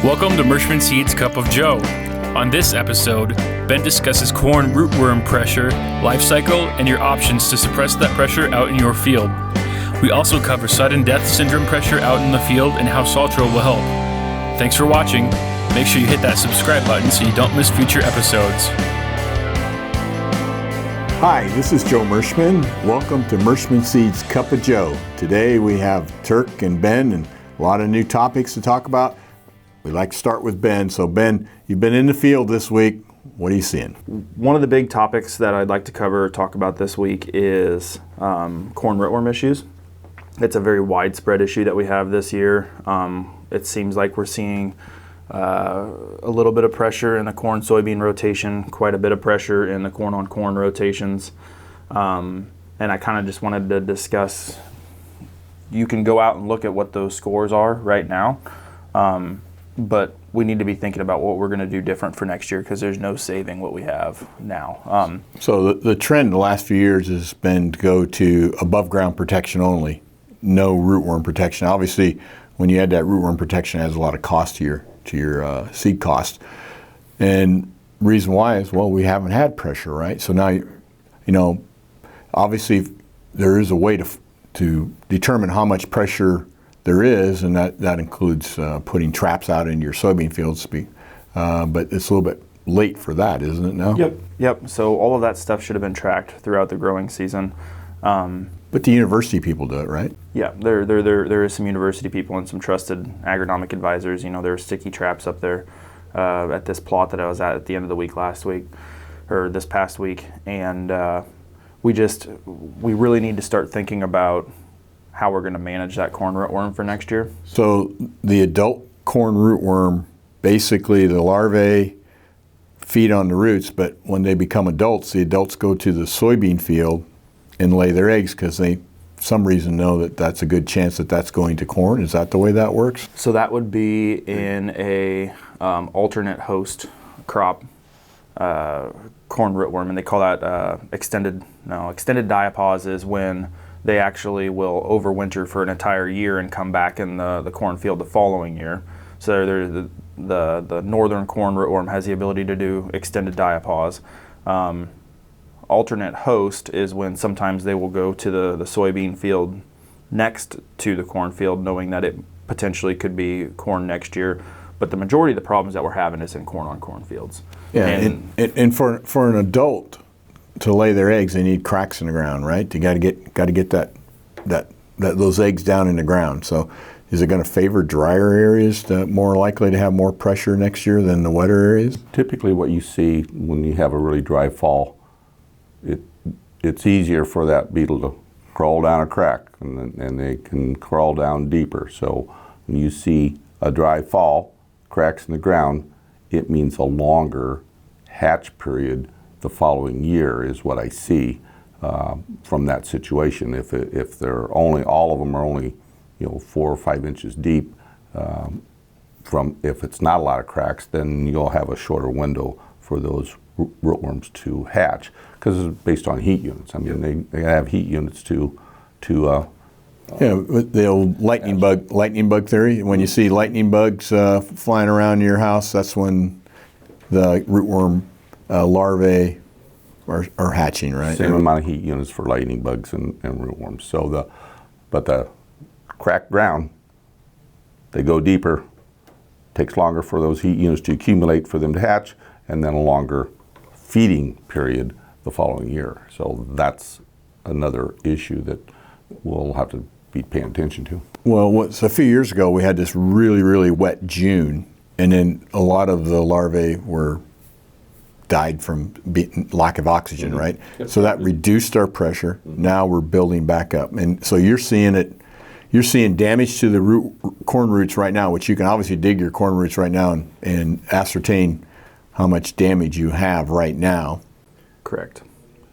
Welcome to Mershman Seeds Cup of Joe. On this episode, Ben discusses corn rootworm pressure, life cycle, and your options to suppress that pressure out in your field. We also cover sudden death syndrome pressure out in the field and how Saltro will help. Thanks for watching. Make sure you hit that subscribe button so you don't miss future episodes. Hi, this is Joe Mershman. Welcome to Mershman Seeds Cup of Joe. Today we have Turk and Ben and a lot of new topics to talk about. We'd like to start with Ben. So Ben, you've been in the field this week. What are you seeing? One of the big topics that I'd like to talk about this week is corn rootworm issues. It's a very widespread issue that we have this year. It seems like we're seeing a little bit of pressure in the corn-soybean rotation, quite a bit of pressure in the corn-on-corn rotations. And I kind of just wanted to discuss, you can go out and look at what those scores are right now. But we need to be thinking about what we're going to do different for next year because there's no saving what we have now. So the trend the last few years has been to go to above ground protection only, no rootworm protection. Obviously, when you add that rootworm protection, it adds a lot of cost to your seed cost. And reason why is, well, we haven't had pressure, right? So now, obviously there is a way to determine how much pressure there is, and that includes putting traps out into your soybean fields. But it's a little bit late for that, isn't it now? Yep. So all of that stuff should have been tracked throughout the growing season. But the university people do it, right? Yeah, there is some university people and some trusted agronomic advisors. There are sticky traps up there at this plot that I was at the end of the week this past week, and we really need to start thinking about how we're going to manage that corn rootworm for next year. So the adult corn rootworm, basically the larvae feed on the roots, but when they become adults, the adults go to the soybean field and lay their eggs because they, for some reason, know that that's a good chance that that's going to corn. Is that the way that works? So that would be in a alternate host crop corn rootworm, and they call that extended diapause is when they actually will overwinter for an entire year and come back in the cornfield the following year. So the northern corn rootworm has the ability to do extended diapause. Alternate host is when sometimes they will go to the soybean field next to the cornfield, knowing that it potentially could be corn next year. But the majority of the problems that we're having is in corn-on-corn fields. Yeah, and for an adult to lay their eggs, they need cracks in the ground, right? You got to get those eggs down in the ground. So, is it going to favor drier areas more likely to have more pressure next year than the wetter areas? Typically, what you see when you have a really dry fall, it's easier for that beetle to crawl down a crack, and they can crawl down deeper. So, when you see a dry fall, cracks in the ground, it means a longer hatch period the following year is what I see from that situation. If they're all of them are only 4 or 5 inches deep, if it's not a lot of cracks, then you'll have a shorter window for those rootworms to hatch because it's based on heat units. I mean, they have heat units to the old lightning bug theory. When you see lightning bugs flying around your house, that's when the rootworm larvae are hatching, right? Same amount of heat units for lightning bugs and rootworms. So but the cracked ground, they go deeper. Takes longer for those heat units to accumulate for them to hatch, and then a longer feeding period the following year. So that's another issue that we'll have to be paying attention to. Well, a few years ago we had this really, really wet June, and then a lot of the larvae died from lack of oxygen, right? So that reduced our pressure. Now we're building back up, and so you're seeing damage to the corn roots right now, which you can obviously dig your corn roots right now and ascertain how much damage you have right now. Correct.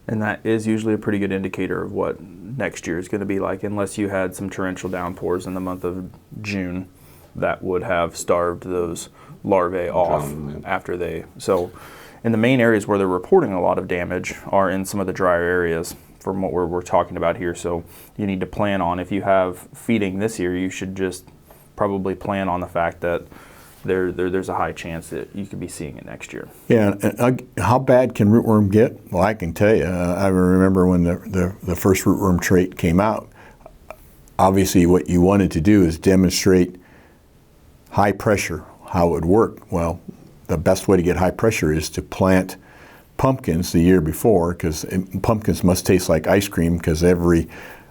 And that is usually a pretty good indicator of what next year is going to be like, unless you had some torrential downpours in the month of June that would have starved those larvae off after so in the main areas where they're reporting a lot of damage are in some of the drier areas from what we're talking about here. So you need to plan on, if you have feeding this year, you should just probably plan on the fact that there's a high chance that you could be seeing it next year. Yeah, and how bad can rootworm get? Well, I can tell you. I remember when the first rootworm trait came out. Obviously, what you wanted to do is demonstrate high pressure, how it would work. Well, the best way to get high pressure is to plant pumpkins the year before, because pumpkins must taste like ice cream, because every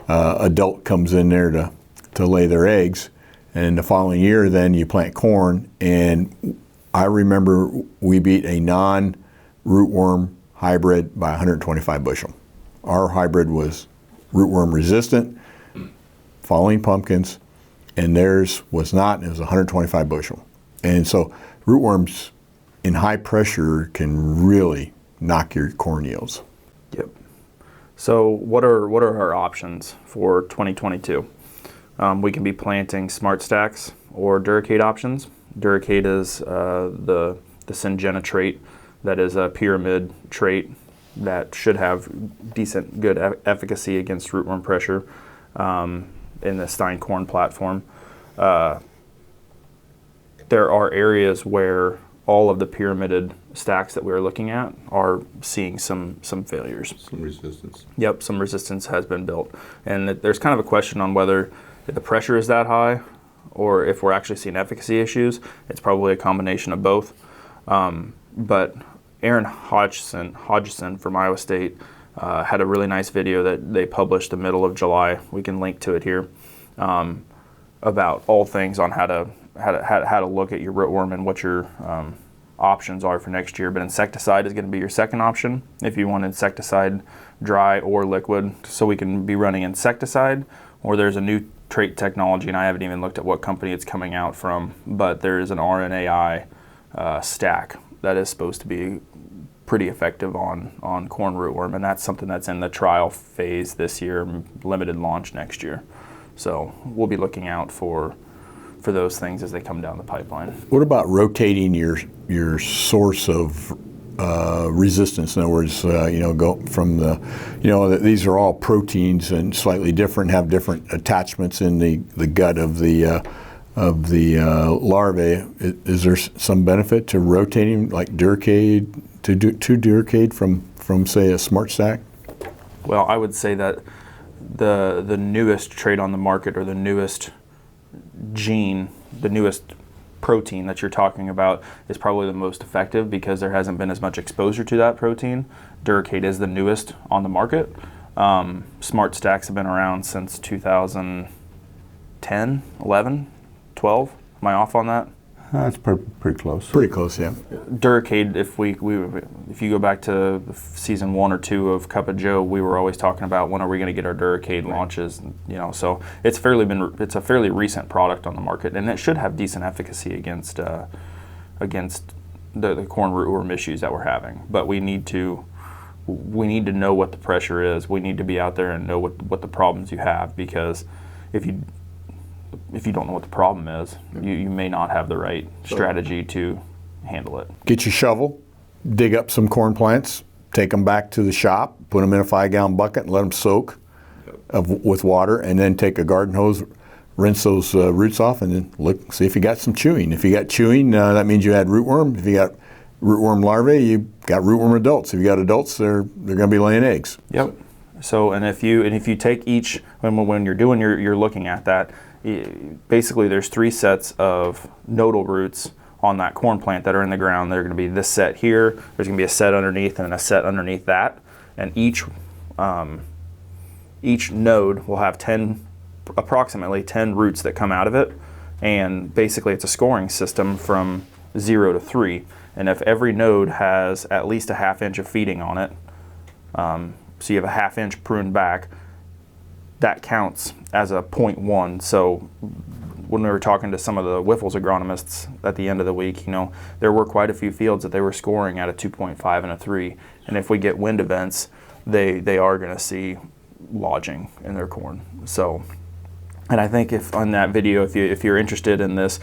adult comes in there to lay their eggs. And the following year, then you plant corn. And I remember we beat a non-rootworm hybrid by 125 bushel. Our hybrid was rootworm resistant, following pumpkins, and theirs was not, and it was 125 bushel. And so rootworms in high pressure can really knock your corn yields. Yep. So what are our options for 2022? We can be planting Smart Stacks or Duracade options. Duracade is the Syngenta trait that is a pyramid trait that should have decent, good efficacy against rootworm pressure in the Stein corn platform. There are areas where all of the pyramided stacks that we're looking at are seeing some failures. Some resistance. Yep, some resistance has been built. And there's kind of a question on whether the pressure is that high or if we're actually seeing efficacy issues. It's probably a combination of both. But Aaron Hodgson from Iowa State had a really nice video that they published the middle of July. We can link to it here, about all things on how to look at your rootworm and what your options are for next year. But insecticide is going to be your second option if you want insecticide dry or liquid. So we can be running insecticide, or there's a new trait technology, and I haven't even looked at what company it's coming out from, but there is an RNAi stack that is supposed to be pretty effective on corn rootworm, and that's something that's in the trial phase this year, limited launch next year. So we'll be looking out for those things as they come down the pipeline. What about rotating your source of resistance? In other words, go from these are all proteins and slightly different, have different attachments in the gut of the larvae. Is there some benefit to rotating, like Duracade to Duracade from say a Smart Stack? Well, I would say that the newest trait on the market, or the newest gene, the newest protein that you're talking about, is probably the most effective because there hasn't been as much exposure to that protein. Duracade is the newest on the market. Smart Stacks have been around since 2010, 11, 12. Am I off on that? That's pretty close. Pretty close, yeah. Duracade, if you go back to season 1 or 2 of Cup of Joe, we were always talking about when are we going to get our Duracade launches. So it's a fairly recent product on the market, and it should have decent efficacy against the corn rootworm issues that we're having. But we need to know what the pressure is. We need to be out there and know what the problems you have, because if you don't know what the problem is, you may not have the right strategy to handle it. Get your shovel, dig up some corn plants, take them back to the shop, put them in a 5-gallon bucket and let them soak with water, and then take a garden hose, rinse those roots off, and then see if you got some chewing. If you got chewing, that means you had rootworm. If you got rootworm larvae, you got rootworm adults. If you got adults, they're going to be laying eggs. Yep. So if you take each, when you're doing you're looking at that, basically there's 3 sets of nodal roots on that corn plant that are in the ground. They're going to be this set here, there's going to be a set underneath, and then a set underneath that, and each node will have approximately 10 roots that come out of it, and basically it's a scoring system from 0 to 3, and if every node has at least a 1/2 inch of feeding on it, so you have a 1/2 inch pruned back, that counts as a 0.1. So when we were talking to some of the Wiffles agronomists at the end of the week, there were quite a few fields that they were scoring at a 2.5 and a 3. And if we get wind events, they are going to see lodging in their corn. So, and I think if on that video, if you're interested in this,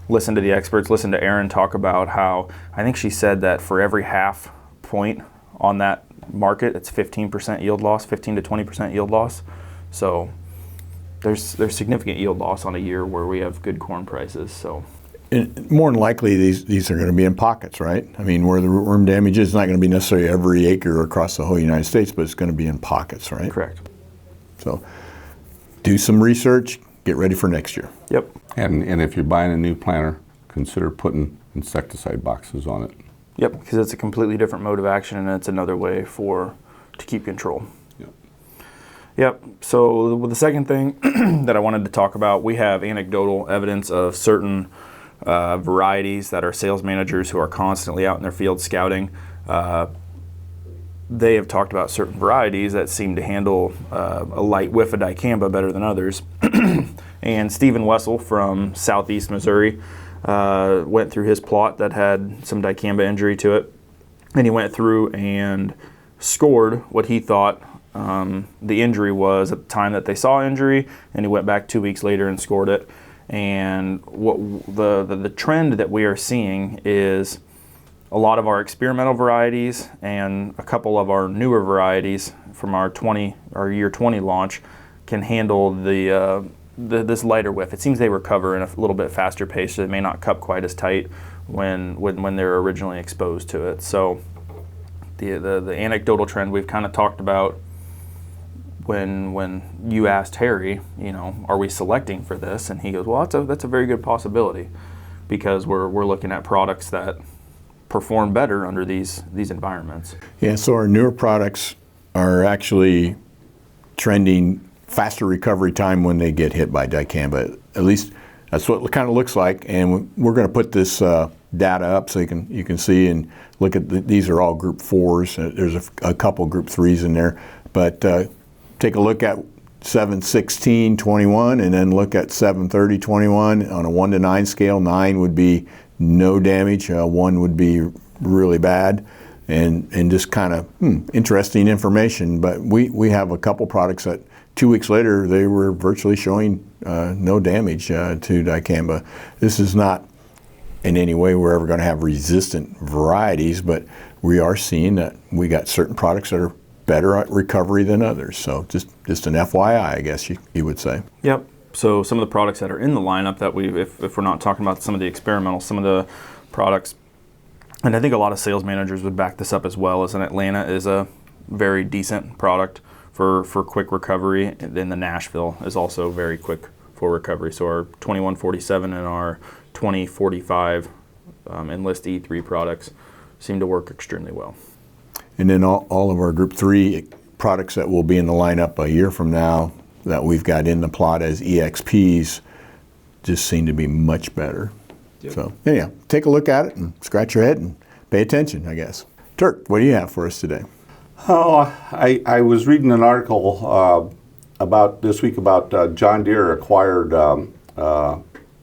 listen to the experts, listen to Erin talk about how, I think she said that for every 1/2 point on that market, it's 15% yield loss, 15 to 20% yield loss. So there's significant yield loss on a year where we have good corn prices. So And more than likely, these are going to be in pockets, right? I mean, where the rootworm damage is not going to be necessarily every acre across the whole United States, but it's going to be in pockets, right? Correct. So do some research, get ready for next year. Yep. And if you're buying a new planter, consider putting insecticide boxes on it. Yep, because it's a completely different mode of action, and it's another way to keep control. Yep. So the second thing that I wanted to talk about, we have anecdotal evidence of certain varieties that are sales managers who are constantly out in their field scouting. They have talked about certain varieties that seem to handle a light whiff of dicamba better than others. And Stephen Wessel from southeast Missouri went through his plot that had some dicamba injury to it. And he went through and scored what he thought the injury was at the time that they saw injury, and he went back 2 weeks later and scored it. And what the trend that we are seeing is a lot of our experimental varieties and a couple of our newer varieties from our year 20 launch can handle this lighter whiff. It seems they recover in a little bit faster pace, so they may not cup quite as tight when they're originally exposed to it. So the anecdotal trend we've kind of talked about when you asked Harry, are we selecting for this? And he goes, well, that's a very good possibility, because we're looking at products that perform better under these environments. Yeah, so our newer products are actually trending faster recovery time when they get hit by dicamba. At least that's what it kind of looks like. And we're going to put this data up so you can see and look at these are all group 4s. There's a couple group 3s in there, but take a look at 7/16/21 and then look at 7/30/21 on a 1 to 9 scale. 9 would be no damage, 1 would be really bad, and just kind of interesting information. But we have a couple products that 2 weeks later they were virtually showing no damage to dicamba. This is not in any way we're ever going to have resistant varieties, but we are seeing that we got certain products that are better at recovery than others. So just an FYI, I guess you would say. Yep. So some of the products that are in the lineup that if we're not talking about some of the experimental, some of the products, and I think a lot of sales managers would back this up as well, is an Atlanta is a very decent product for quick recovery. And then the Nashville is also very quick for recovery. So our 2147 and our 2045 Enlist E3 products seem to work extremely well. And then all of our group 3 products that will be in the lineup a year from now that we've got in the plot as EXPs just seem to be much better. Yep. So anyhow, take a look at it and scratch your head and pay attention, I guess. Turk, what do you have for us today? Oh, I was reading an article about this week about John Deere acquired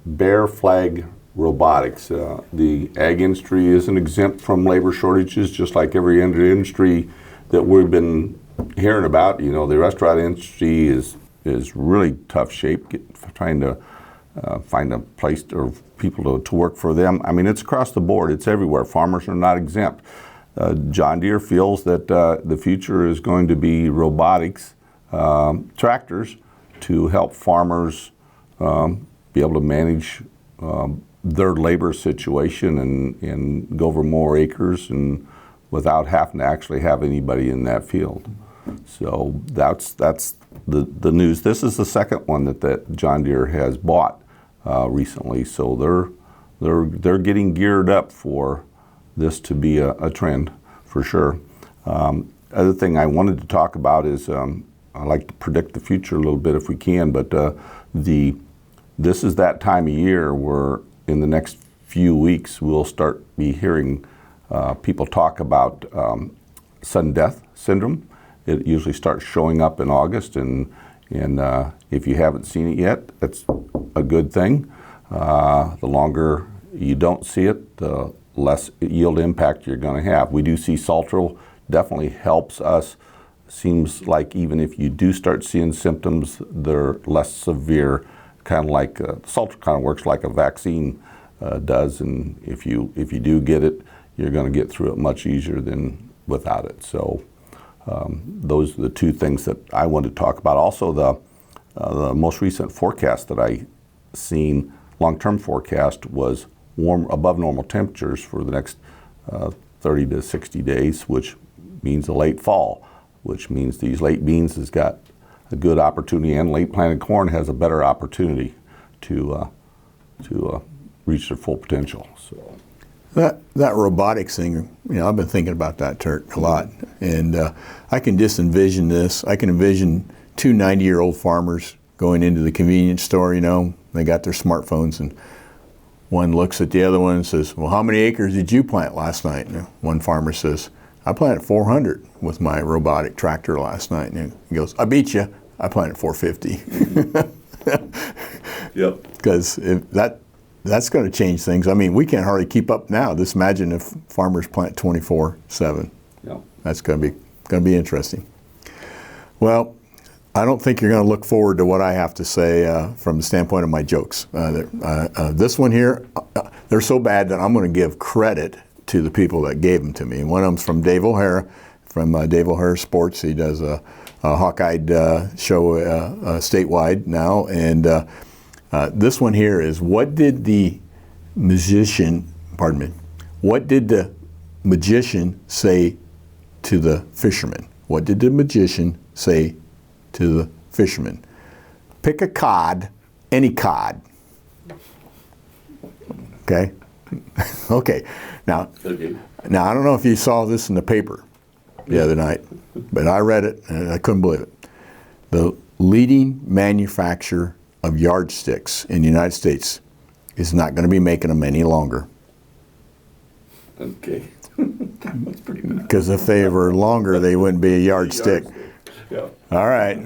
Bear Flag Robotics. The ag industry isn't exempt from labor shortages, just like every industry that we've been hearing about. The restaurant industry is really tough shape, trying to find a place or people to work for them. I mean, it's across the board. It's everywhere. Farmers are not exempt. John Deere feels that the future is going to be robotics, tractors, to help farmers be able to manage their labor situation and go over more acres and without having to actually have anybody in that field. So that's the news. This is the second one that John Deere has bought recently. So they're getting geared up for this to be a trend for sure. Other thing I wanted to talk about is I like to predict the future a little bit if we can, but this is that time of year where in the next few weeks we'll start be hearing people talk about sudden death syndrome. It usually starts showing up in August, and if you haven't seen it yet, that's a good thing. The longer you don't see it, the less yield impact you're going to have. We do see Saltro definitely helps us. Seems like even if you do start seeing symptoms, they're less severe. Kind of like Saltro kind of works like a vaccine does, and if you do get it, you're going to get through it much easier than without it. So those are the two things that I wanted to talk about. Also, the most recent forecast that I seen, long-term forecast, was above normal temperatures for the next 30 to 60 days, which means a late fall, which means these late beans has got a good opportunity, and late planted corn has a better opportunity to reach their full potential. So that robotics thing, I've been thinking about that, Turk, a lot, and I can just envision this. I can envision two 90-year-old farmers going into the convenience store. They got their smartphones, and one looks at the other one and says, "Well, how many acres did you plant last night?" And one farmer says, "I planted 400 with my robotic tractor last night." And he goes, "I beat you. I planted 450." Yep. Because that's going to change things. I mean, we can't hardly keep up now. Just imagine if farmers plant 24/7. Yep. That's going to be interesting. Well, I don't think you're going to look forward to what I have to say from the standpoint of my jokes. This one here, they're so bad that I'm going to give credit to the people that gave them to me. And one of them's from Dave O'Hara, from Dave O'Hara Sports. He does a Hawkeye show statewide now. And this one here is, what did the magician say to the fisherman? What did the magician say to the fisherman? Pick a cod, any cod. Okay? Okay. Now, I don't know if you saw this in the paper the other night, but I read it and I couldn't believe it. The leading manufacturer of yardsticks in the United States is not going to be making them any longer. Okay. That's pretty bad. Because if they were longer, they wouldn't be a yardstick. Yeah. All right.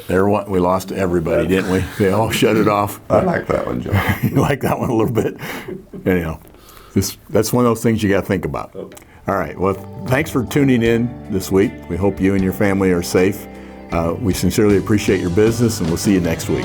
We lost everybody, didn't we? They all shut it off. I like that one, Joe. You like that one a little bit? Anyhow, that's one of those things you got to think about. Okay. All right. Well, thanks for tuning in this week. We hope you and your family are safe. We sincerely appreciate your business, and we'll see you next week.